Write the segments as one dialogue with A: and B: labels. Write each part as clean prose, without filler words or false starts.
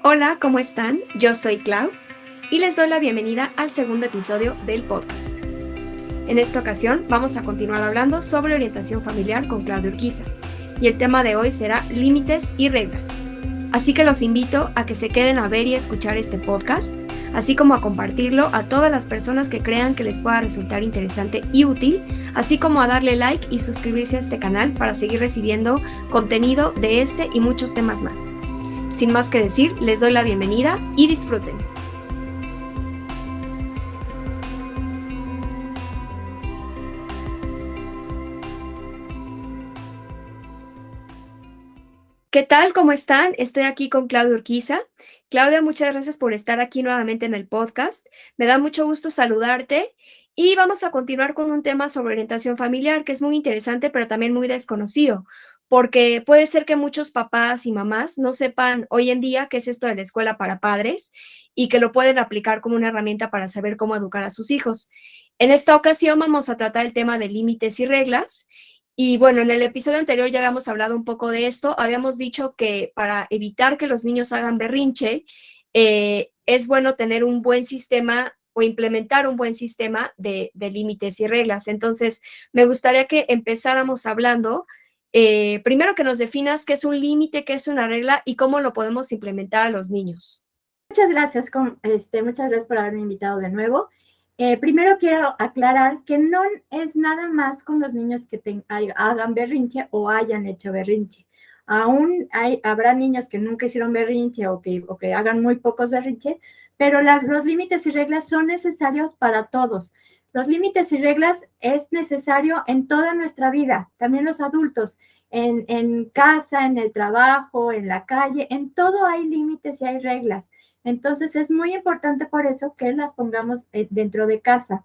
A: Hola, ¿cómo están? Yo soy Clau y les doy la bienvenida al segundo episodio del podcast. En esta ocasión vamos a continuar hablando sobre orientación familiar con Claudia Urquiza y el tema de hoy será límites y reglas. Así que los invito a que se queden a ver y escuchar este podcast, así como a compartirlo a todas las personas que crean que les pueda resultar interesante y útil, así como a darle like y suscribirse a este canal para seguir recibiendo contenido de este y muchos temas más. Sin más que decir, les doy la bienvenida y disfruten. ¿Qué tal? ¿Cómo están? Estoy aquí con Claudia Urquiza. Claudia, muchas gracias por estar aquí nuevamente en el podcast. Me da mucho gusto saludarte y vamos a continuar con un tema sobre orientación familiar que es muy interesante, pero también muy desconocido, porque puede ser que muchos papás y mamás no sepan hoy en día qué es esto de la escuela para padres y que lo pueden aplicar como una herramienta para saber cómo educar a sus hijos. En esta ocasión vamos a tratar el tema de límites y reglas. Y bueno, en el episodio anterior ya habíamos hablado un poco de esto. Habíamos dicho que para evitar que los niños hagan berrinche, es bueno tener un buen sistema o implementar un buen sistema de límites y reglas. Entonces, me gustaría que empezáramos hablando, primero que nos definas qué es un límite, qué es una regla y cómo lo podemos implementar a los niños.
B: Muchas gracias, muchas gracias por haberme invitado de nuevo. Primero quiero aclarar que no es nada más con los niños que hagan berrinche o hayan hecho berrinche. Aún habrá niños que nunca hicieron berrinche o que hagan muy pocos berrinche, pero los límites y reglas son necesarios para todos. Los límites y reglas es necesario en toda nuestra vida, también los adultos, en casa, en el trabajo, en la calle, en todo hay límites y hay reglas. Entonces es muy importante por eso que las pongamos dentro de casa.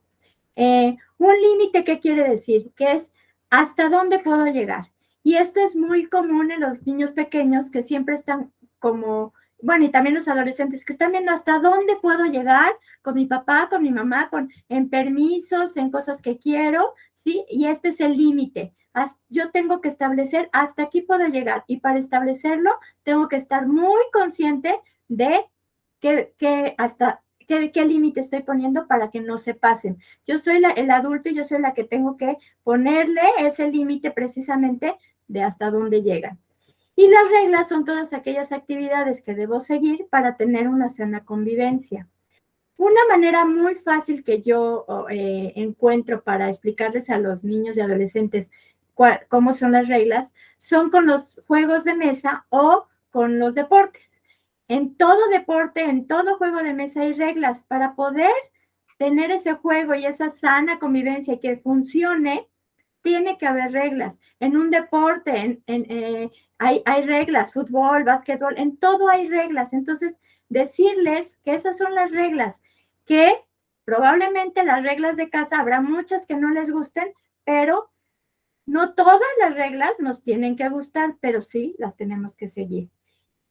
B: Un límite, ¿qué quiere decir? Que es hasta dónde puedo llegar. Y esto es muy común en los niños pequeños que siempre están como, bueno, y también los adolescentes que están viendo hasta dónde puedo llegar con mi papá, con mi mamá, en permisos, en cosas que quiero, ¿sí? Y este es el límite. Yo tengo que establecer hasta aquí puedo llegar y para establecerlo tengo que estar muy consciente de qué límite estoy poniendo para que no se pasen. Yo soy el adulto y yo soy la que tengo que ponerle ese límite precisamente de hasta dónde llegan. Y las reglas son todas aquellas actividades que debo seguir para tener una sana convivencia. Una manera muy fácil que yo encuentro para explicarles a los niños y adolescentes cómo son las reglas son con los juegos de mesa o con los deportes. En todo deporte, en todo juego de mesa hay reglas para poder tener ese juego y esa sana convivencia y que funcione. Tiene que haber reglas. En un deporte hay reglas, fútbol, básquetbol, en todo hay reglas. Entonces, decirles que esas son las reglas, que probablemente las reglas de casa habrá muchas que no les gusten, pero no todas las reglas nos tienen que gustar, pero sí las tenemos que seguir.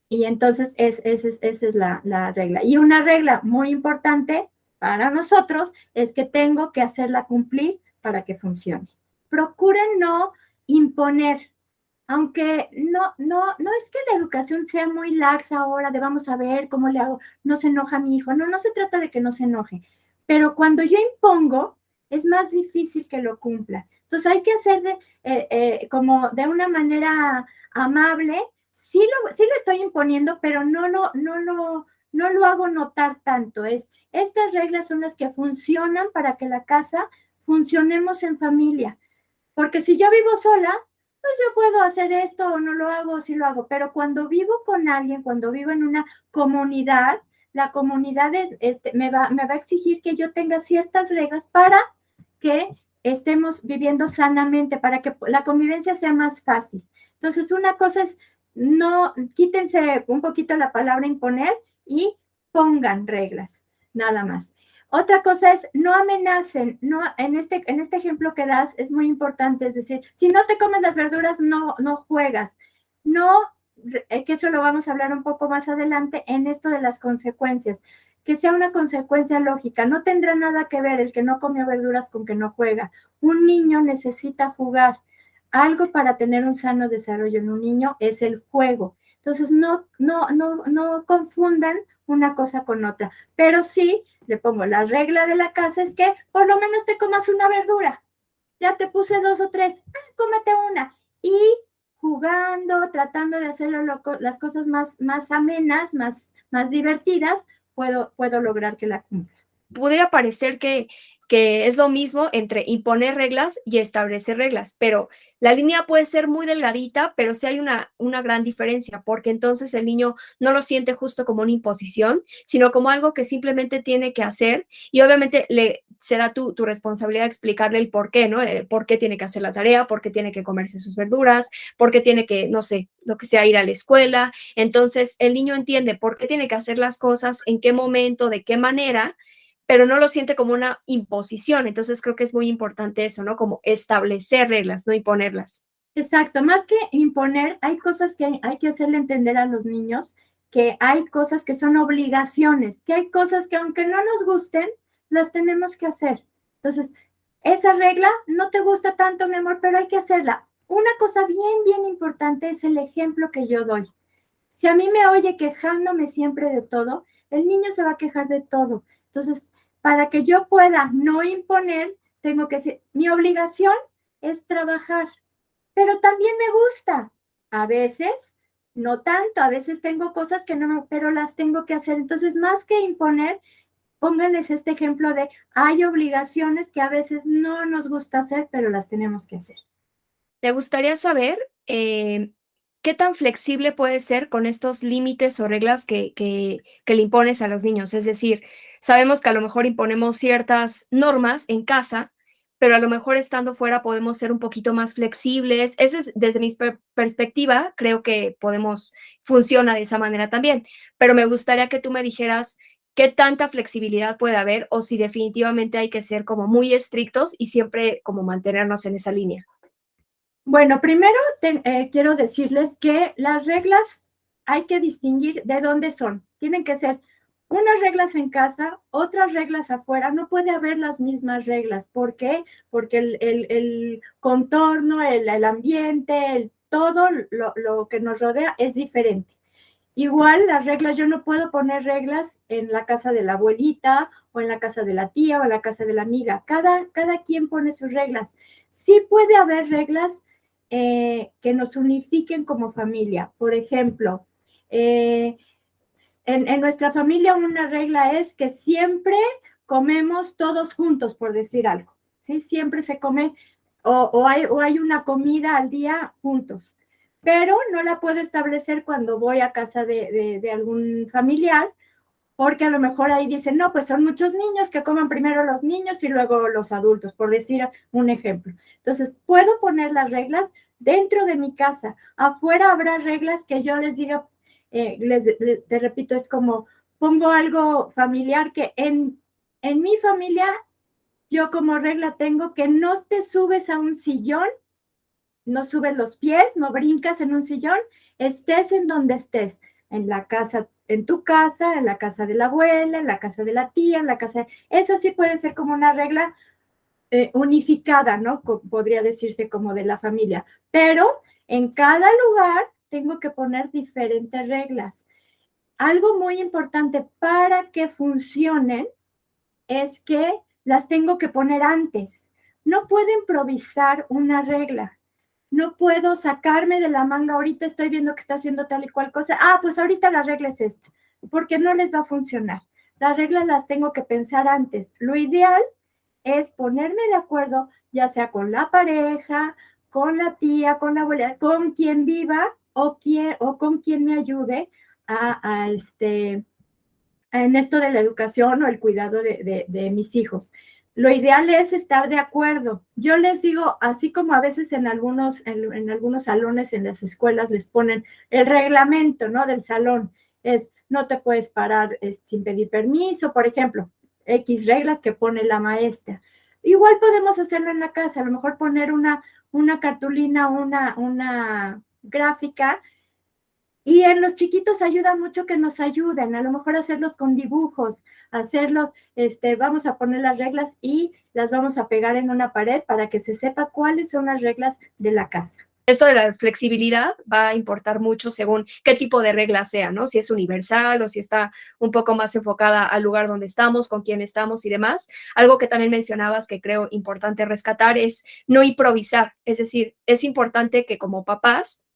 B: Y entonces esa es la regla. Y una regla muy importante para nosotros es que tengo que hacerla cumplir para que funcione. Procuren no imponer, aunque no es que la educación sea muy laxa ahora de vamos a ver cómo le hago, no se enoja mi hijo, no se trata de que no se enoje, pero cuando yo impongo es más difícil que lo cumpla. Entonces hay que hacer como de una manera amable, sí lo estoy imponiendo, pero no lo hago notar tanto. Estas reglas son las que funcionan para que la casa funcionemos en familia, porque si yo vivo sola, pues yo puedo hacer esto o no lo hago o sí lo hago, pero cuando vivo con alguien, cuando vivo en una comunidad, la comunidad me va a exigir que yo tenga ciertas reglas para que estemos viviendo sanamente, para que la convivencia sea más fácil. Entonces, una cosa es, no, quítense un poquito la palabra imponer y pongan reglas, nada más. Otra cosa es, no amenacen, no, en este ejemplo que das es muy importante, es decir, si no te comes las verduras, no juegas. No, que eso lo vamos a hablar un poco más adelante en esto de las consecuencias, que sea una consecuencia lógica, no tendrá nada que ver el que no come verduras con que no juega. Un niño necesita jugar. Algo para tener un sano desarrollo en un niño es el juego. Entonces, no confundan una cosa con otra, pero sí le pongo la regla de la casa es que por lo menos te comas una verdura. Ya te puse 2 o 3, cómete una. Y jugando, tratando de hacer las cosas más amenas, más divertidas, puedo lograr que la cumpla.
A: Pudiera parecer que es lo mismo entre imponer reglas y establecer reglas, pero la línea puede ser muy delgadita, pero sí hay una gran diferencia, porque entonces el niño no lo siente justo como una imposición, sino como algo que simplemente tiene que hacer y obviamente será tu responsabilidad explicarle el por qué, ¿no? El por qué tiene que hacer la tarea, por qué tiene que comerse sus verduras, por qué tiene que, no sé, lo que sea, ir a la escuela. Entonces el niño entiende por qué tiene que hacer las cosas, en qué momento, de qué manera, pero no lo siente como una imposición. Entonces creo que es muy importante eso, ¿no? Como establecer reglas, no imponerlas.
B: Exacto, más que imponer, hay cosas que hay que hacerle entender a los niños, que hay cosas que son obligaciones, que hay cosas que aunque no nos gusten, las tenemos que hacer. Entonces, esa regla no te gusta tanto, mi amor, pero hay que hacerla. Una cosa bien importante es el ejemplo que yo doy. Si a mí me oye quejándome siempre de todo, el niño se va a quejar de todo. Entonces, para que yo pueda no imponer, tengo que decir, mi obligación es trabajar, pero también me gusta. A veces, no tanto, a veces tengo cosas que no me, pero las tengo que hacer. Entonces, más que imponer, pónganles este ejemplo de, hay obligaciones que a veces no nos gusta hacer, pero las tenemos que hacer.
A: ¿Te gustaría saber qué tan flexible puedes ser con estos límites o reglas que le impones a los niños? Es decir, sabemos que a lo mejor imponemos ciertas normas en casa, pero a lo mejor estando fuera podemos ser un poquito más flexibles. Ese es, desde mi perspectiva, creo que podemos, funciona de esa manera también. Pero me gustaría que tú me dijeras qué tanta flexibilidad puede haber o si definitivamente hay que ser como muy estrictos y siempre como mantenernos en esa línea.
B: Bueno, primero quiero decirles que las reglas hay que distinguir de dónde son. Tienen que ser unas reglas en casa, otras reglas afuera. No puede haber las mismas reglas. ¿Por qué? Porque el contorno, el ambiente, todo lo que nos rodea es diferente. Igual las reglas, yo no puedo poner reglas en la casa de la abuelita o en la casa de la tía o en la casa de la amiga. Cada quien pone sus reglas. Sí puede haber reglas que nos unifiquen como familia. Por ejemplo, en nuestra familia una regla es que siempre comemos todos juntos, por decir algo. ¿Sí? Siempre se come o hay una comida al día juntos, pero no la puedo establecer cuando voy a casa de algún familiar, porque a lo mejor ahí dicen, no, pues son muchos niños, que coman primero los niños y luego los adultos, por decir un ejemplo. Entonces, puedo poner las reglas dentro de mi casa. Afuera habrá reglas que yo les diga, te repito, es como pongo algo familiar que en mi familia, yo como regla tengo que no te subes a un sillón, no subes los pies, no brincas en un sillón, estés en donde estés, en la casa, en tu casa, en la casa de la abuela, en la casa de la tía, en la casa. Eso sí puede ser como una regla unificada, ¿no? Podría decirse como de la familia. Pero en cada lugar tengo que poner diferentes reglas. Algo muy importante para que funcionen es que las tengo que poner antes. No puedo improvisar una regla. No puedo sacarme de la manga, ahorita estoy viendo que está haciendo tal y cual cosa. Ah, pues ahorita la regla es esta, porque no les va a funcionar. Las reglas las tengo que pensar antes. Lo ideal es ponerme de acuerdo, ya sea con la pareja, con la tía, con la abuela, con quien viva o con quien me ayude en esto de la educación o el cuidado de mis hijos. Lo ideal es estar de acuerdo. Yo les digo, así como a veces en algunos salones, en las escuelas, les ponen el reglamento, ¿no? Del salón. Es, no te puedes parar sin pedir permiso, por ejemplo, X reglas que pone la maestra. Igual podemos hacerlo en la casa, a lo mejor poner una cartulina, una gráfica. Y en los chiquitos ayuda mucho que nos ayuden, a lo mejor hacerlos con dibujos, hacerlo, vamos a poner las reglas y las vamos a pegar en una pared para que se sepa cuáles son las reglas de la casa.
A: Esto de la flexibilidad va a importar mucho según qué tipo de regla sea, ¿no? Si es universal o si está un poco más enfocada al lugar donde estamos, con quién estamos y demás. Algo que también mencionabas que creo importante rescatar es no improvisar. Es decir, es importante que como papás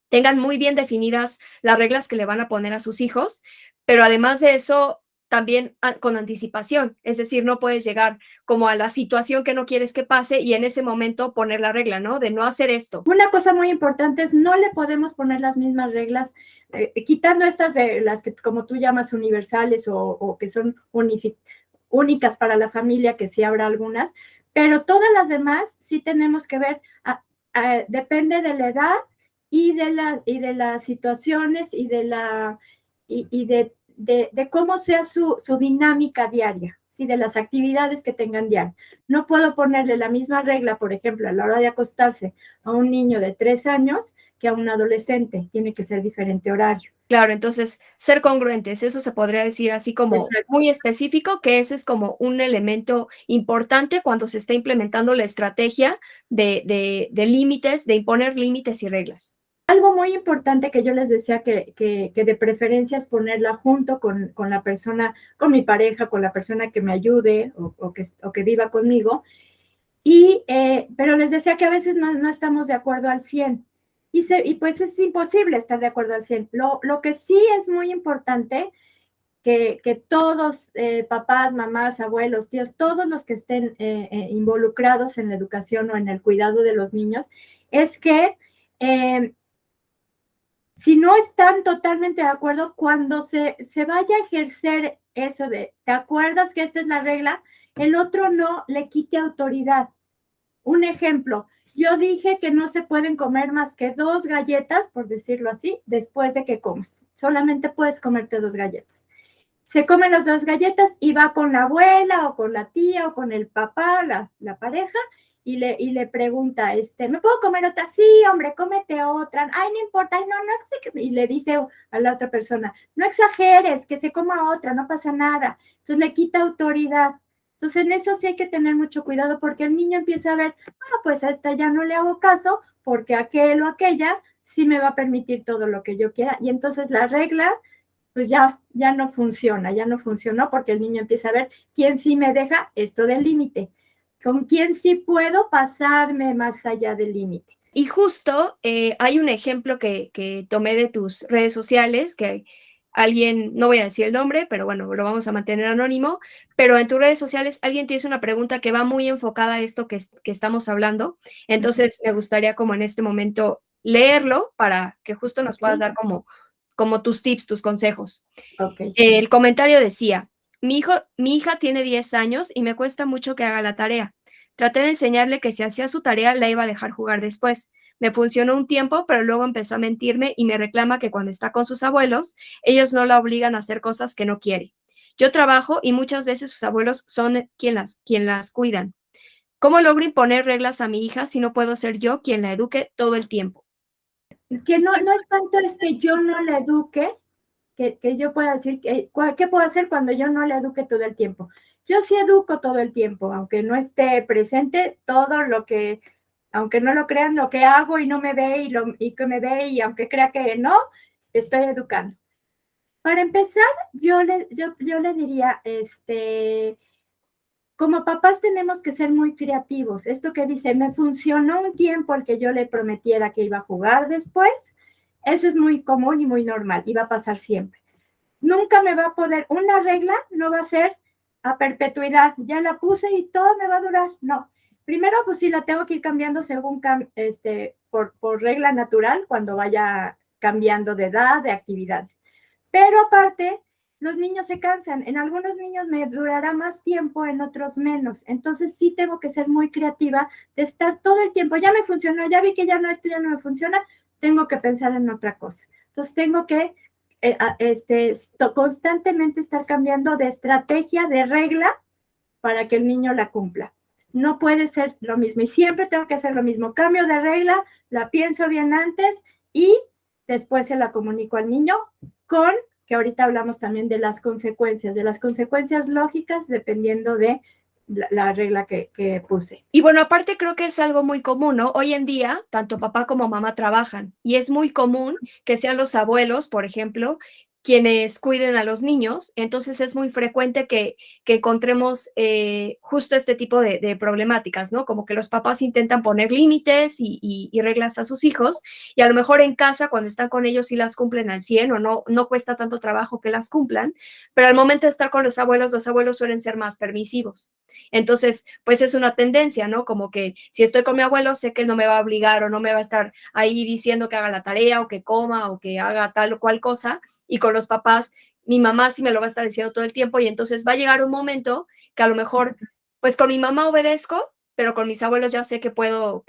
A: tengan muy bien definidas las reglas que le van a poner a sus hijos, pero además de eso, también con anticipación. Es decir, no puedes llegar como a la situación que no quieres que pase y en ese momento poner la regla, ¿no? De no hacer esto.
B: Una cosa muy importante es no le podemos poner las mismas reglas, quitando estas de las que como tú llamas universales o que son únicas para la familia, que sí habrá algunas, pero todas las demás sí tenemos que ver, depende de la edad y de las situaciones y de cómo sea su dinámica diaria, ¿sí? De las actividades que tengan diario. No puedo ponerle la misma regla, por ejemplo, a la hora de acostarse a un niño de 3 años que a un adolescente. Tiene que ser diferente horario.
A: Claro, entonces, ser congruentes, eso se podría decir así como
B: Exacto.
A: muy específico, que eso es como un elemento importante cuando se está implementando la estrategia de límites, de imponer límites y reglas.
B: Algo muy importante que yo les decía que de preferencia es ponerla junto con la persona, con mi pareja, con la persona que me ayude o que viva conmigo. Pero les decía que a veces no estamos de acuerdo al 100 y pues es imposible estar de acuerdo al 100. Lo que sí es muy importante que todos, papás, mamás, abuelos, tíos, todos los que estén involucrados en la educación o en el cuidado de los niños, es que si no están totalmente de acuerdo, cuando se vaya a ejercer eso de, ¿te acuerdas que esta es la regla? El otro no le quite autoridad. Un ejemplo, yo dije que no se pueden comer más que 2 galletas, por decirlo así, después de que comas. Solamente puedes comerte 2 galletas. Se comen las 2 galletas y va con la abuela o con la tía o con el papá, la pareja, y le pregunta, ¿me puedo comer otra? Sí, hombre, cómete otra. Ay, no importa, ay, no, y le dice a la otra persona, no exageres, que se coma otra, no pasa nada. Entonces le quita autoridad. Entonces en eso sí hay que tener mucho cuidado porque el niño empieza a ver, pues a esta ya no le hago caso porque aquel o aquella sí me va a permitir todo lo que yo quiera. Y entonces la regla pues ya no funciona, ya no funcionó porque el niño empieza a ver quién sí me deja esto del límite, con quién sí puedo pasarme más allá del límite.
A: Y justo hay un ejemplo que tomé de tus redes sociales, que alguien, no voy a decir el nombre, pero bueno, lo vamos a mantener anónimo, pero en tus redes sociales alguien te hizo una pregunta que va muy enfocada a esto que estamos hablando. Entonces, me gustaría como en este momento leerlo para que justo nos puedas
B: Ok,
A: dar como tus tips, tus consejos.
B: ok.
A: El comentario decía, mi hija tiene 10 años y me cuesta mucho que haga la tarea. Traté de enseñarle que si hacía su tarea la iba a dejar jugar después. Me funcionó un tiempo, pero luego empezó a mentirme y me reclama que cuando está con sus abuelos, ellos no la obligan a hacer cosas que no quiere. Yo trabajo y muchas veces sus abuelos son quien las cuidan. ¿Cómo logro imponer reglas a mi hija si no puedo ser yo quien la eduque todo el tiempo?
B: Que no es tanto es que yo no le eduque, que yo pueda decir, ¿qué puedo hacer cuando yo no le eduque todo el tiempo? Yo sí educo todo el tiempo, aunque no esté presente, todo lo que, aunque no lo crean, lo que hago y no me ve y que me ve y aunque crea que no, estoy educando. Para empezar, yo le diría, como papás tenemos que ser muy creativos. Esto que dice, me funcionó un tiempo el que yo le prometiera que iba a jugar después, eso es muy común y muy normal y va a pasar siempre. Nunca me va a poder, una regla no va a ser a perpetuidad, ya la puse y todo me va a durar, no. Primero, pues sí, la tengo que ir cambiando según, por regla natural, cuando vaya cambiando de edad, de actividades. Pero aparte, los niños se cansan. En algunos niños me durará más tiempo, en otros menos. Entonces sí tengo que ser muy creativa de estar todo el tiempo. Ya me funcionó, ya vi que ya no, esto ya no me funciona, tengo que pensar en otra cosa. Entonces tengo que constantemente estar cambiando de estrategia, de regla, para que el niño la cumpla. No puede ser lo mismo y siempre tengo que hacer lo mismo. Cambio de regla, la pienso bien antes y después se la comunico al niño con, que ahorita hablamos también de las consecuencias lógicas dependiendo de la regla que puse.
A: Y bueno, aparte creo que es algo muy común, ¿no? Hoy en día, tanto papá como mamá trabajan y es muy común que sean los abuelos, por ejemplo, quienes cuiden a los niños. Entonces es muy frecuente que encontremos justo este tipo de problemáticas, ¿no? Como que los papás intentan poner límites y reglas a sus hijos y a lo mejor en casa cuando están con ellos sí las cumplen al 100 o no cuesta tanto trabajo que las cumplan, pero al momento de estar con los abuelos suelen ser más permisivos. Entonces, pues es una tendencia, ¿no? Como que si estoy con mi abuelo, sé que él no me va a obligar o no me va a estar ahí diciendo que haga la tarea o que coma o que haga tal o cual cosa. Y con los papás, mi mamá sí me lo va a estar diciendo todo el tiempo y entonces va a llegar un momento que a lo mejor, pues con mi mamá obedezco, pero con mis abuelos ya sé que puedo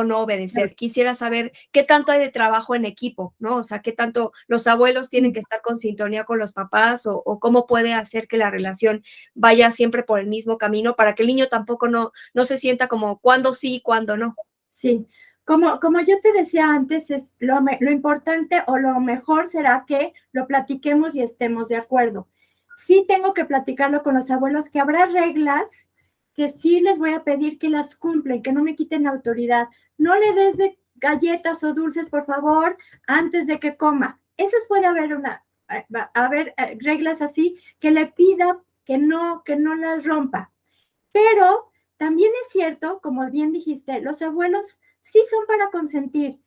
A: no obedecer. Quisiera saber qué tanto hay de trabajo en equipo, ¿no? O sea, qué tanto los abuelos tienen que estar con sintonía con los papás o cómo puede hacer que la relación vaya siempre por el mismo camino para que el niño tampoco no se sienta como cuándo sí, cuándo no.
B: Sí, como yo te decía antes, es lo importante o lo mejor será que lo platiquemos y estemos de acuerdo. Sí tengo que platicarlo con los abuelos, que habrá reglas que sí les voy a pedir que las cumplen, que no me quiten autoridad. No le des de galletas o dulces, por favor, antes de que coma. Esas puede haber reglas así que le pida que no las rompa. Pero también es cierto, como bien dijiste, los abuelos sí son para consentir,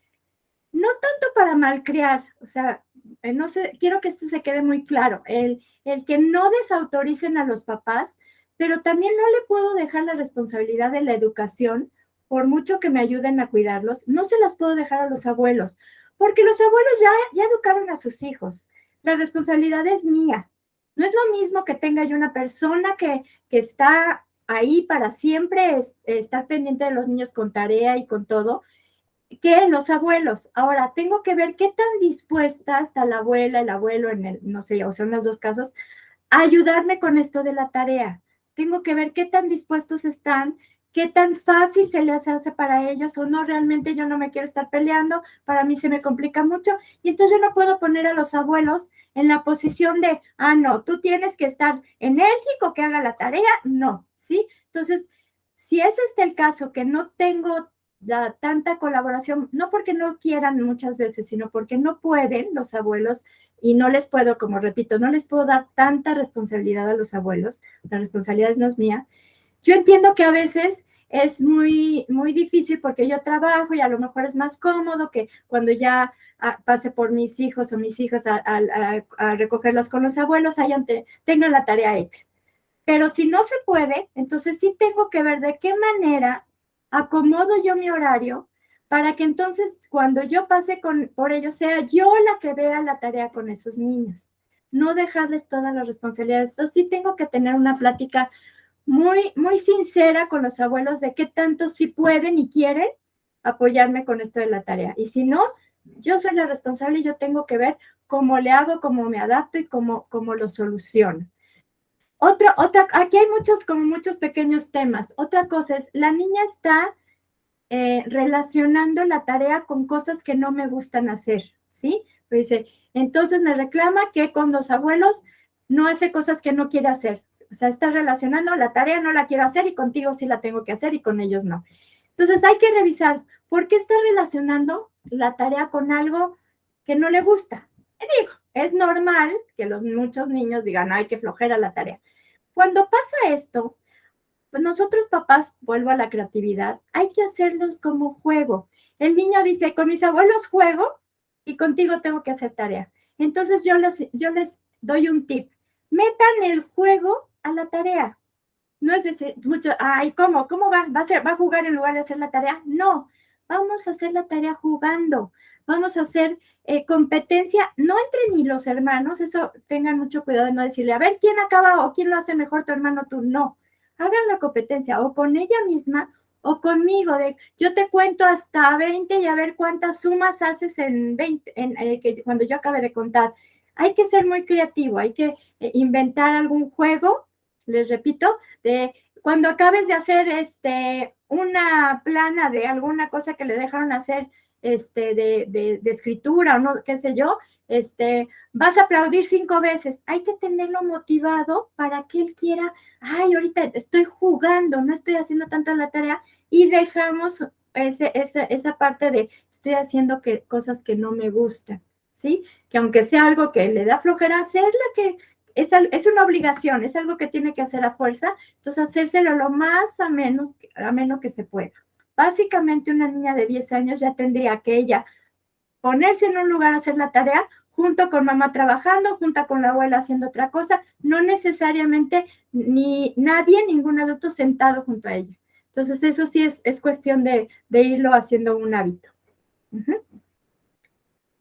B: no tanto para malcriar. O sea, no sé, quiero que esto se quede muy claro, el que no desautoricen a los papás, pero también no le puedo dejar la responsabilidad de la educación, por mucho que me ayuden a cuidarlos, no se las puedo dejar a los abuelos, porque los abuelos ya educaron a sus hijos, la responsabilidad es mía. No es lo mismo que tenga yo una persona que está ahí para siempre, estar pendiente de los niños con tarea y con todo, que los abuelos. Ahora, tengo que ver qué tan dispuesta está la abuela, el abuelo, no sé, o son los dos casos, a ayudarme con esto de la tarea. Tengo que ver qué tan dispuestos están, qué tan fácil se les hace para ellos o no. Realmente yo no me quiero estar peleando, para mí se me complica mucho y entonces yo no puedo poner a los abuelos en la posición de, no, tú tienes que estar enérgico, que haga la tarea, no, ¿sí? Entonces, si es el caso, que no tengo tanta colaboración, no porque no quieran muchas veces, sino porque no pueden los abuelos y no les puedo, como repito, no les puedo dar tanta responsabilidad a los abuelos, la responsabilidad no es mía. Yo entiendo que a veces es muy difícil porque yo trabajo y a lo mejor es más cómodo que cuando ya pase por mis hijos o mis hijas a recogerlos con los abuelos, tengan la tarea hecha. Pero si no se puede, entonces sí tengo que ver de qué manera acomodo yo mi horario para que entonces cuando yo pase por ellos sea yo la que vea la tarea con esos niños. No dejarles toda la responsabilidad. Entonces sí tengo que tener una plática muy sincera con los abuelos de qué tanto sí pueden y quieren apoyarme con esto de la tarea. Y si no, yo soy la responsable y yo tengo que ver cómo le hago, cómo me adapto y cómo lo soluciono. Aquí hay muchos pequeños temas. Otra cosa es, la niña está relacionando la tarea con cosas que no me gustan hacer, ¿sí? Pues dice, entonces me reclama que con los abuelos no hace cosas que no quiere hacer. O sea, está relacionando la tarea, no la quiero hacer y contigo sí la tengo que hacer y con ellos no. Entonces hay que revisar por qué está relacionando la tarea con algo que no le gusta. Digo, es normal que muchos niños digan, ay, qué flojera la tarea. Cuando pasa esto, pues nosotros papás, vuelvo a la creatividad, hay que hacerlos como juego. El niño dice, con mis abuelos juego y contigo tengo que hacer tarea. Entonces yo les doy un tip. Metan el juego a la tarea. No es decir, ay, ¿cómo va a jugar en lugar de hacer la tarea? No, vamos a hacer la tarea jugando. Vamos a hacer competencia, no entre ni los hermanos, eso tengan mucho cuidado de no decirle, a ver quién acaba o quién lo hace mejor, tu hermano, tú. No, hagan la competencia o con ella misma o conmigo, yo te cuento hasta 20 y a ver cuántas sumas haces en 20, cuando yo acabe de contar. Hay que ser muy creativo, hay que inventar algún juego, les repito, de cuando acabes de hacer una plana de alguna cosa que le dejaron hacer de escritura o no, qué sé yo, vas a aplaudir 5 veces. Hay que tenerlo motivado para que él quiera, ay, ahorita estoy jugando, no estoy haciendo tanto la tarea, y dejamos esa parte de estoy haciendo cosas que no me gustan, ¿sí? Que aunque sea algo que le da flojera hacerla, que es una obligación, es algo que tiene que hacer a fuerza, entonces hacérselo lo más ameno que se pueda. Básicamente una niña de 10 años ya tendría que ella ponerse en un lugar a hacer la tarea junto con mamá trabajando, junto con la abuela haciendo otra cosa, no necesariamente ni nadie, ningún adulto sentado junto a ella. Entonces eso sí es cuestión de irlo haciendo un hábito. Uh-huh.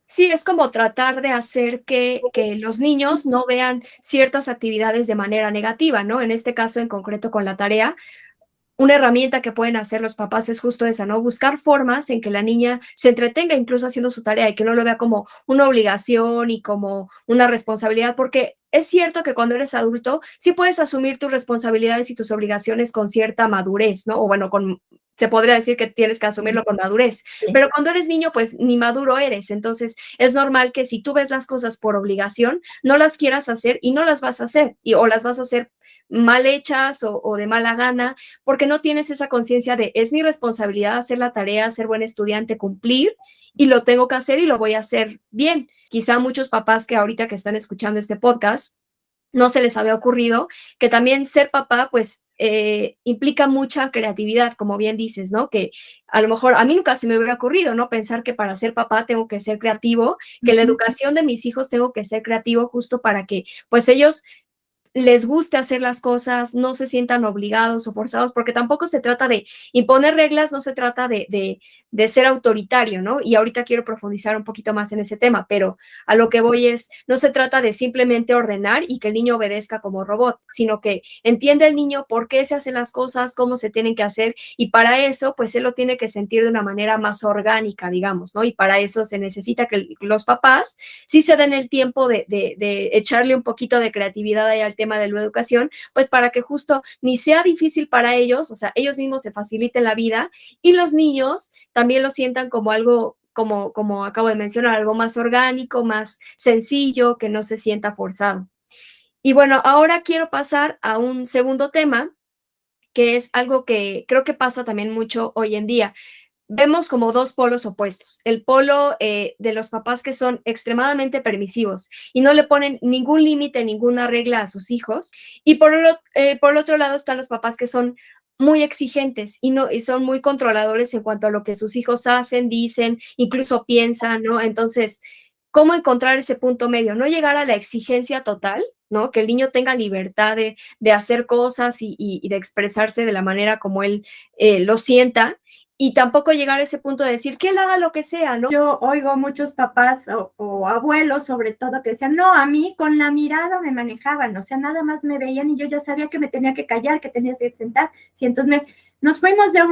A: Sí, es como tratar de hacer que los niños no vean ciertas actividades de manera negativa, ¿no? En este caso, en concreto con la tarea, una herramienta que pueden hacer los papás es justo esa, ¿no? Buscar formas en que la niña se entretenga incluso haciendo su tarea y que no lo vea como una obligación y como una responsabilidad, porque es cierto que cuando eres adulto sí puedes asumir tus responsabilidades y tus obligaciones con cierta madurez, ¿no? O bueno, se podría decir que tienes que asumirlo con madurez,
B: Sí.
A: pero cuando eres niño, pues ni maduro eres. Entonces, es normal que si tú ves las cosas por obligación, no las quieras hacer y no las vas a hacer, o las vas a hacer mal hechas o de mala gana, porque no tienes esa conciencia de es mi responsabilidad hacer la tarea, ser buen estudiante, cumplir, y lo tengo que hacer y lo voy a hacer bien. Quizá muchos papás que ahorita que están escuchando este podcast no se les había ocurrido que también ser papá, pues, implica mucha creatividad, como bien dices, ¿no? Que a lo mejor a mí nunca se me hubiera ocurrido, ¿no? Pensar que para ser papá tengo que ser creativo, que la educación de mis hijos tengo que ser creativo justo para que, pues, ellos les guste hacer las cosas, no se sientan obligados o forzados, porque tampoco se trata de imponer reglas, no se trata de ser autoritario, ¿no? Y ahorita quiero profundizar un poquito más en ese tema, pero a lo que voy es, no se trata de simplemente ordenar y que el niño obedezca como robot, sino que entiende el niño por qué se hacen las cosas, cómo se tienen que hacer, y para eso, pues él lo tiene que sentir de una manera más orgánica, digamos, ¿no? Y para eso se necesita que los papás sí se den el tiempo de echarle un poquito de creatividad ahí al tema de la educación, pues para que justo ni sea difícil para ellos, o sea, ellos mismos se faciliten la vida y los niños también lo sientan como algo, como acabo de mencionar, algo más orgánico, más sencillo, que no se sienta forzado. Y bueno, ahora quiero pasar a un segundo tema, que es algo que creo que pasa también mucho hoy en día. Vemos como dos polos opuestos. El polo de los papás que son extremadamente permisivos y no le ponen ningún límite, ninguna regla a sus hijos. Y por el otro lado están los papás que son muy exigentes y son muy controladores en cuanto a lo que sus hijos hacen, dicen, incluso piensan, ¿no? Entonces, ¿cómo encontrar ese punto medio? No llegar a la exigencia total, ¿no? Que el niño tenga libertad de hacer cosas y de expresarse de la manera como él lo sienta, y tampoco llegar a ese punto de decir que él haga lo que sea, ¿no?
B: Yo oigo muchos papás o abuelos, sobre todo, que decían, no, a mí con la mirada me manejaban, o sea, nada más me veían y yo ya sabía que me tenía que callar, que tenía que sentar. Sí, entonces nos fuimos de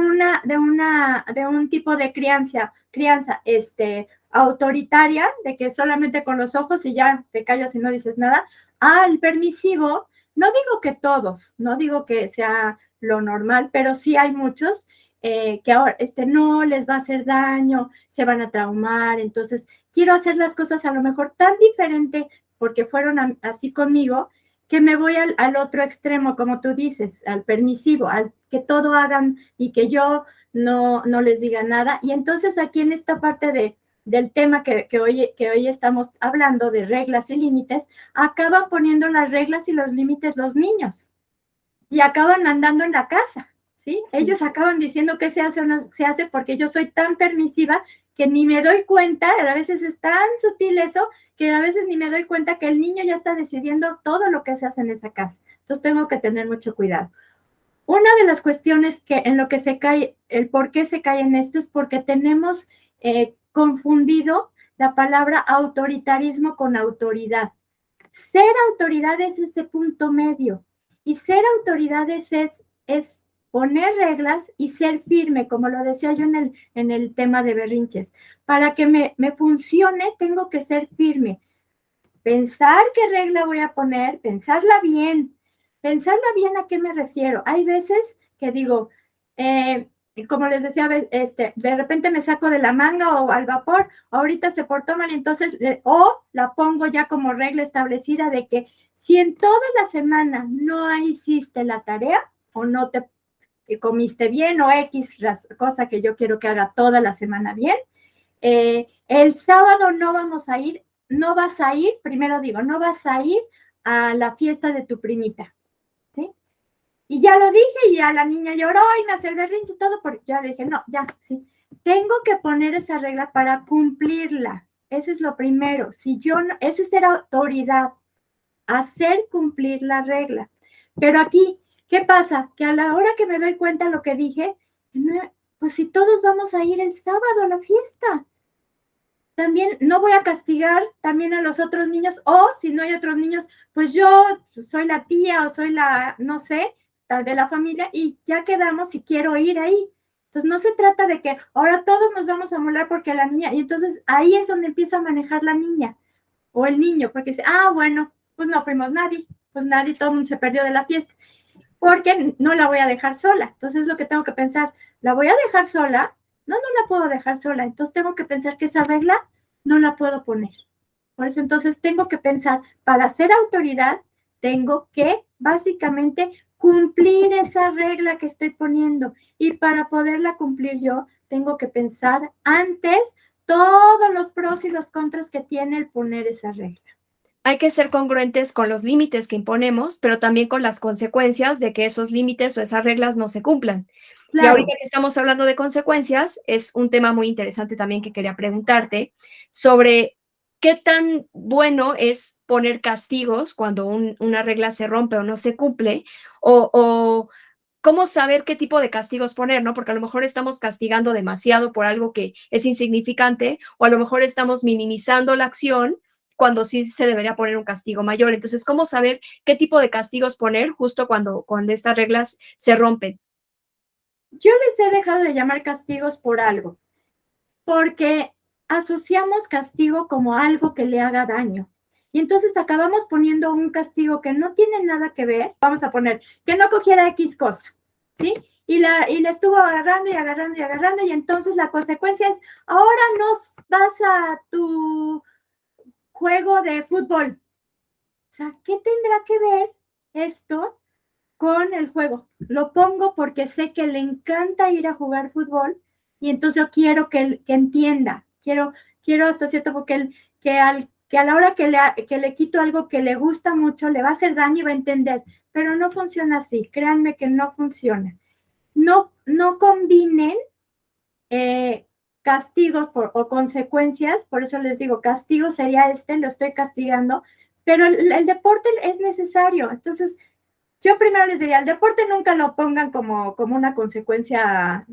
B: un tipo de crianza, autoritaria, de que solamente con los ojos y ya te callas y no dices nada, al permisivo. No digo que todos, no digo que sea lo normal, pero sí hay muchos que ahora no les va a hacer daño, se van a traumar, entonces quiero hacer las cosas a lo mejor tan diferente porque fueron así conmigo, que me voy al otro extremo, como tú dices, al permisivo, al que todo hagan y que yo no les diga nada. Y entonces aquí en esta parte del tema que hoy estamos hablando de reglas y límites, acaban poniendo las reglas y los límites los niños y acaban mandando en la casa. ¿Sí? Ellos acaban diciendo qué se hace o no se hace porque yo soy tan permisiva que ni me doy cuenta, a veces es tan sutil eso, que a veces ni me doy cuenta que el niño ya está decidiendo todo lo que se hace en esa casa. Entonces tengo que tener mucho cuidado. Una de las cuestiones que en lo que se cae, el por qué se cae en esto es porque tenemos confundido la palabra autoritarismo con autoridad. Ser autoridad es ese punto medio y ser autoridades es poner reglas y ser firme, como lo decía yo en el tema de berrinches. Para que me funcione, tengo que ser firme. Pensar qué regla voy a poner, pensarla bien. Pensarla bien, ¿a qué me refiero? Hay veces que digo, como les decía, de repente me saco de la manga o al vapor, ahorita se portó mal, entonces, o la pongo ya como regla establecida de que si en toda la semana no hiciste la tarea o no te comiste bien o X cosa que yo quiero que haga toda la semana bien, el sábado no vamos a ir, no vas a ir, primero digo, no vas a ir a la fiesta de tu primita, ¿sí? Y ya lo dije y ya la niña lloró y me hace el berrinche y todo, porque ya le dije, no, ya, sí. Tengo que poner esa regla para cumplirla. Eso es lo primero. Si yo no, eso es ser autoridad, hacer cumplir la regla. Pero aquí, ¿qué pasa? Que a la hora que me doy cuenta lo que dije, pues si todos vamos a ir el sábado a la fiesta, también no voy a castigar también a los otros niños, o si no hay otros niños, pues yo soy la tía o soy la, no sé, de la familia y ya quedamos si quiero ir ahí. Entonces no se trata de que ahora todos nos vamos a molar porque la niña, y entonces ahí es donde empieza a manejar la niña o el niño, porque dice, bueno, pues no fuimos nadie, pues nadie, todo el mundo se perdió de la fiesta, porque no la voy a dejar sola. Entonces es lo que tengo que pensar, ¿la voy a dejar sola? No, no la puedo dejar sola. Entonces tengo que pensar que esa regla no la puedo poner. Por eso entonces tengo que pensar, para ser autoridad, tengo que básicamente cumplir esa regla que estoy poniendo. Y para poderla cumplir yo, tengo que pensar antes todos los pros y los contras que tiene el poner esa regla.
A: Hay que ser congruentes con los límites que imponemos, pero también con las consecuencias de que esos límites o esas reglas no se cumplan. Y ahorita
B: Claro.
A: que estamos hablando de consecuencias, es un tema muy interesante también que quería preguntarte sobre qué tan bueno es poner castigos cuando una regla se rompe o no se cumple, o cómo saber qué tipo de castigos poner, ¿no? Porque a lo mejor estamos castigando demasiado por algo que es insignificante, o a lo mejor estamos minimizando la acción cuando sí se debería poner un castigo mayor. Entonces, ¿cómo saber qué tipo de castigos poner justo cuando estas reglas se rompen?
B: Yo les he dejado de llamar castigos por algo, porque asociamos castigo como algo que le haga daño. Y entonces acabamos poniendo un castigo que no tiene nada que ver. Vamos a poner que no cogiera X cosa, ¿sí? Y la estuvo agarrando y agarrando y agarrando, y entonces la consecuencia es, ahora no vas a tu juego de fútbol. O sea, ¿qué tendrá que ver esto con el juego? Lo pongo porque sé que le encanta ir a jugar fútbol y entonces yo quiero que entienda, quiero hasta cierto punto que a la hora que le quito algo que le gusta mucho, le va a hacer daño y va a entender, pero no funciona así, créanme que no funciona. No combinen castigos o consecuencias, por eso les digo, castigo sería lo estoy castigando, pero el deporte es necesario, entonces yo primero les diría, el deporte nunca lo pongan como una consecuencia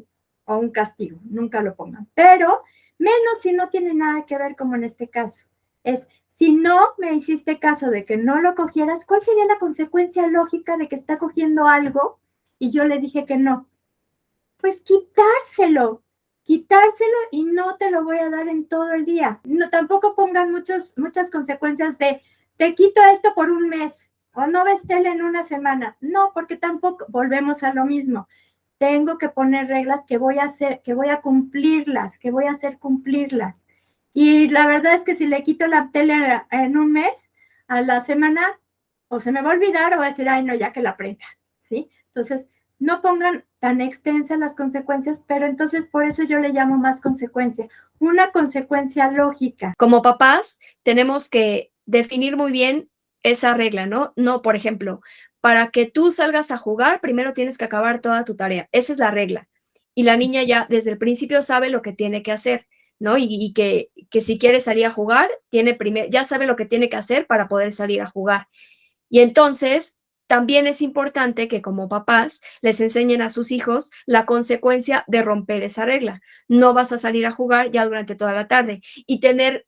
B: o un castigo, nunca lo pongan, pero menos si no tiene nada que ver como en este caso. Es, si no me hiciste caso de que no lo cogieras, ¿cuál sería la consecuencia lógica de que está cogiendo algo y yo le dije que no? Pues quitárselo y no te lo voy a dar en todo el día. No, tampoco pongan muchas consecuencias de, te quito esto por un mes o no ves tele en una semana. No, porque tampoco volvemos a lo mismo. Tengo que poner reglas que voy a hacer, que voy a cumplirlas, que voy a hacer cumplirlas. Y la verdad es que si le quito la tele en un mes, a la semana, o se me va a olvidar o va a decir, ay, no, ya que la aprenda, ¿sí? Entonces, no pongan tan extensas las consecuencias, pero entonces por eso yo le llamo más consecuencia, una consecuencia lógica.
A: Como papás, tenemos que definir muy bien esa regla, ¿no? No, por ejemplo, para que tú salgas a jugar, primero tienes que acabar toda tu tarea. Esa es la regla. Y la niña ya desde el principio sabe lo que tiene que hacer, ¿no? Y que si quiere salir a jugar, ya sabe lo que tiene que hacer para poder salir a jugar. Y entonces, también es importante que como papás les enseñen a sus hijos la consecuencia de romper esa regla. No vas a salir a jugar ya durante toda la tarde y tener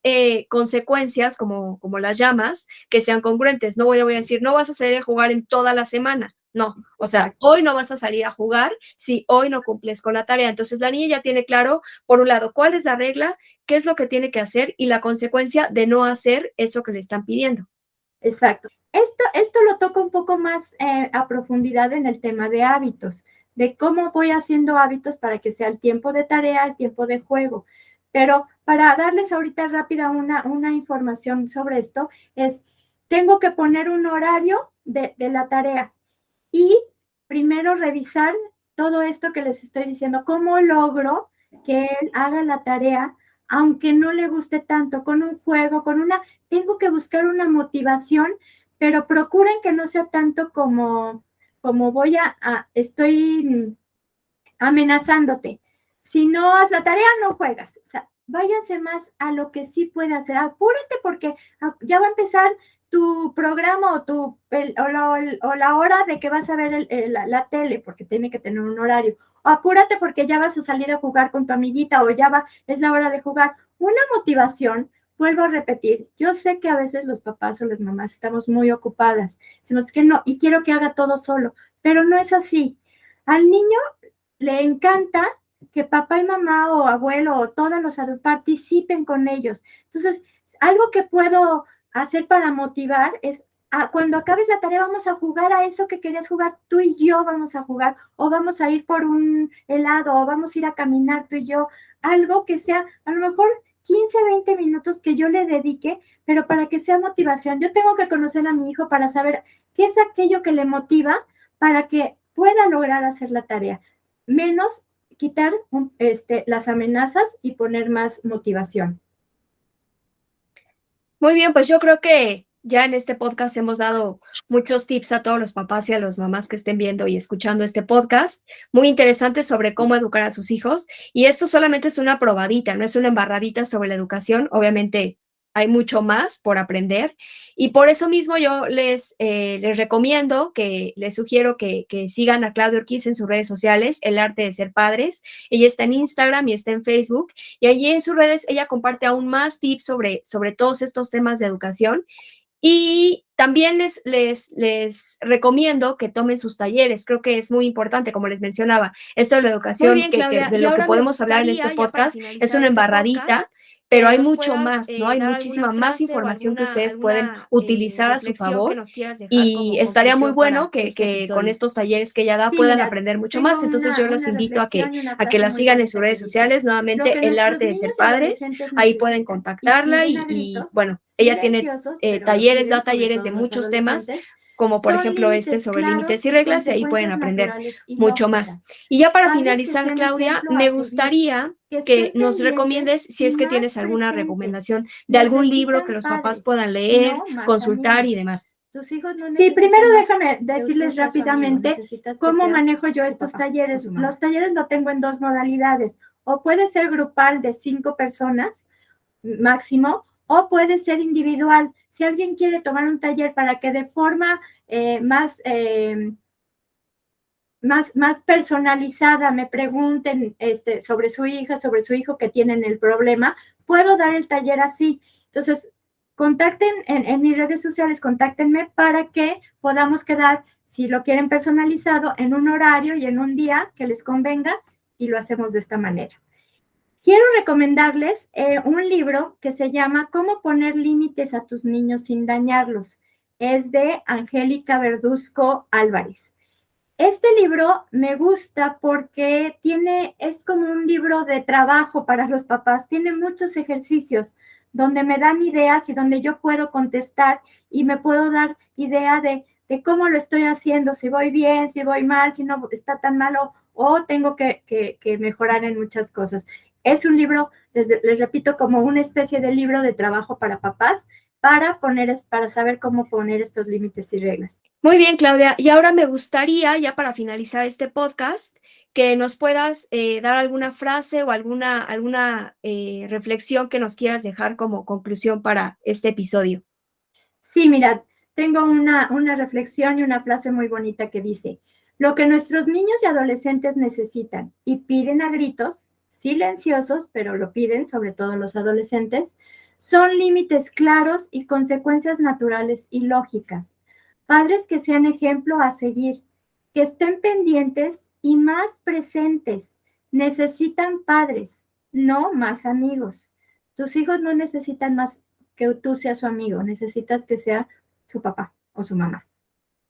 A: consecuencias, como las llamas, que sean congruentes. No voy a decir, no vas a salir a jugar en toda la semana. No, o sea, hoy no vas a salir a jugar si hoy no cumples con la tarea. Entonces la niña ya tiene claro, por un lado, cuál es la regla, qué es lo que tiene que hacer y la consecuencia de no hacer eso que le están pidiendo.
B: Exacto. Esto lo toca un poco más a profundidad en el tema de hábitos. de cómo voy haciendo hábitos para que sea el tiempo de tarea, el tiempo de juego. Pero para darles ahorita rápida una información sobre esto, tengo que poner un horario de la tarea y primero revisar todo esto que les estoy diciendo, cómo logro que él haga la tarea, aunque no le guste tanto, con un juego, tengo que buscar una motivación, pero procuren que no sea tanto como estoy amenazándote. Si no haces la tarea, no juegas. O sea, váyanse más a lo que sí puede hacer. Apúrate porque ya va a empezar tu programa o la hora de que vas a ver la tele, porque tiene que tener un horario. O apúrate porque ya vas a salir a jugar con tu amiguita o es la hora de jugar. Una motivación, vuelvo a repetir, yo sé que a veces los papás o las mamás estamos muy ocupadas, decimos que no, y quiero que haga todo solo, pero no es así. Al niño le encanta que papá y mamá o abuelo o todos los adultos participen con ellos. Entonces, algo que puedo hacer para motivar es cuando acabes la tarea vamos a jugar a eso que querías jugar, tú y yo vamos a jugar, o vamos a ir por un helado, o vamos a ir a caminar tú y yo, algo que sea a lo mejor 15, 20 minutos que yo le dedique, pero para que sea motivación. Yo tengo que conocer a mi hijo para saber qué es aquello que le motiva para que pueda lograr hacer la tarea. Menos quitar las amenazas y poner más motivación.
A: Muy bien, pues yo creo que ya en este podcast hemos dado muchos tips a todos los papás y a las mamás que estén viendo y escuchando este podcast, muy interesante sobre cómo educar a sus hijos. Y esto solamente es una probadita, no es una embarradita sobre la educación. Obviamente hay mucho más por aprender y por eso mismo yo les recomiendo, les sugiero que sigan a Claudia Urquiza en sus redes sociales, El Arte de Ser Padres. Ella está en Instagram y está en Facebook y allí en sus redes ella comparte aún más tips sobre todos estos temas de educación. Y también les recomiendo que tomen sus talleres. Creo que es muy importante, como les mencionaba, esto de la educación,
C: bien, Claudia.
A: de
C: Y
A: lo que
C: ahora me
A: podemos hablar en este
C: gustaría, ya para
A: podcast, es
C: finalizar
A: una
C: este
A: embarradita,
C: podcast,
A: pero
C: que
A: hay
C: nos
A: mucho
C: puedas
A: más, ¿no? Hay
C: dar
A: muchísima
C: alguna
A: más
C: frase o
A: información que ustedes pueden
C: alguna
A: utilizar a su
C: reflexión que
A: favor.
C: nos quieras dejar
A: Y
C: como
A: estaría muy
C: conclusión
A: bueno
C: para
A: que,
C: este
A: que con
C: episodio.
A: estos talleres que ella da
B: Sí,
A: puedan
B: mira,
A: aprender mucho
B: tengo
A: más. Entonces yo los
B: una
A: invito
B: reflexión y una
A: a que
B: frase
A: la
B: muy
A: sigan en sus
B: bonita que
A: redes
B: dice,
A: sociales,
B: lo
A: nuevamente
B: que
A: El
B: nuestros
A: Arte de Ser
B: niños y
A: Padres.
B: adolescentes
A: Ahí pueden
B: necesitan y
A: contactarla
B: piden a
A: y
B: gritos,
A: bueno, ella tiene
B: silenciosos, pero lo
A: da
B: piden, sobre
A: talleres
B: todo
A: de
B: los
A: muchos temas,
B: adolescentes,
A: como por
B: son
A: ejemplo este
B: límites
A: sobre límites
B: claros
A: y
B: y
A: reglas, y ahí pueden
B: consecuencias
A: aprender
B: naturales y
A: mucho más.
B: lógicas.
A: Y ya para
B: Padres que
A: finalizar,
B: sean
A: Claudia,
B: ejemplo a
A: me
B: seguir,
A: gustaría
B: que
A: que
B: estén
A: nos
B: pendientes
A: recomiendes si
B: y
A: es que
B: más
A: tienes alguna
B: presentes.
A: recomendación de algún libro que
B: Necesitan
A: los papás
B: padres,
A: puedan leer,
B: no más
A: consultar y
B: amigos.
A: demás.
B: Tus hijos no necesitan. Sí, primero déjame decirles rápidamente cómo manejo yo estos talleres. Los talleres lo tengo en dos modalidades. O puede ser grupal de 5 personas máximo, o puede ser individual. Si alguien quiere tomar un taller para que de forma más personalizada me pregunten sobre su hija, sobre su hijo que tienen el problema, puedo dar el taller así. Entonces, contacten en mis redes sociales, contáctenme para que podamos quedar, si lo quieren personalizado, en un horario y en un día que les convenga y lo hacemos de esta manera. Quiero recomendarles un libro que se llama Cómo poner límites a tus niños sin dañarlos. Es de Angélica Verduzco Álvarez. Este libro me gusta porque es como un libro de trabajo para los papás. Tiene muchos ejercicios donde me dan ideas y donde yo puedo contestar y me puedo dar idea de cómo lo estoy haciendo, si voy bien, si voy mal, si no está tan malo o tengo que mejorar en muchas cosas. Es un libro, les repito, como una especie de libro de trabajo para papás para saber cómo poner estos límites y reglas.
A: Muy bien, Claudia. Y ahora me gustaría, ya para finalizar este podcast, que nos puedas dar alguna frase o alguna reflexión que nos quieras dejar como conclusión para este episodio.
B: Sí, mira, tengo una reflexión y una frase muy bonita que dice, lo que nuestros niños y adolescentes necesitan y piden a gritos, silenciosos, pero lo piden, sobre todo los adolescentes, son límites claros y consecuencias naturales y lógicas. Padres que sean ejemplo a seguir, que estén pendientes y más presentes. Necesitan padres, no más amigos. Tus hijos no necesitan más que tú seas su amigo, necesitas que sea su papá o su mamá.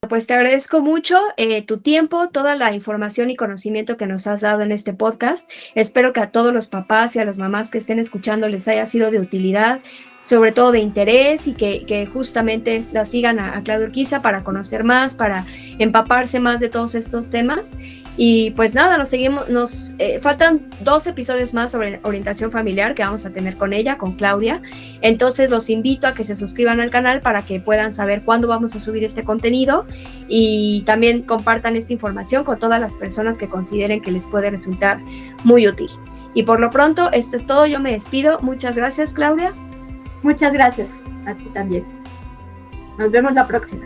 A: Pues te agradezco mucho tu tiempo, toda la información y conocimiento que nos has dado en este podcast. Espero que a todos los papás y a las mamás que estén escuchando les haya sido de utilidad, sobre todo de interés, y que justamente la sigan a Claudia Urquiza para conocer más, para empaparse más de todos estos temas. Y pues nada, faltan 2 episodios más sobre orientación familiar que vamos a tener con ella, con Claudia. Entonces los invito a que se suscriban al canal para que puedan saber cuándo vamos a subir este contenido, y también compartan esta información con todas las personas que consideren que les puede resultar muy útil. Y por lo pronto, esto es todo. Yo me despido. Muchas gracias, Claudia.
B: Muchas gracias a ti también. Nos vemos la próxima.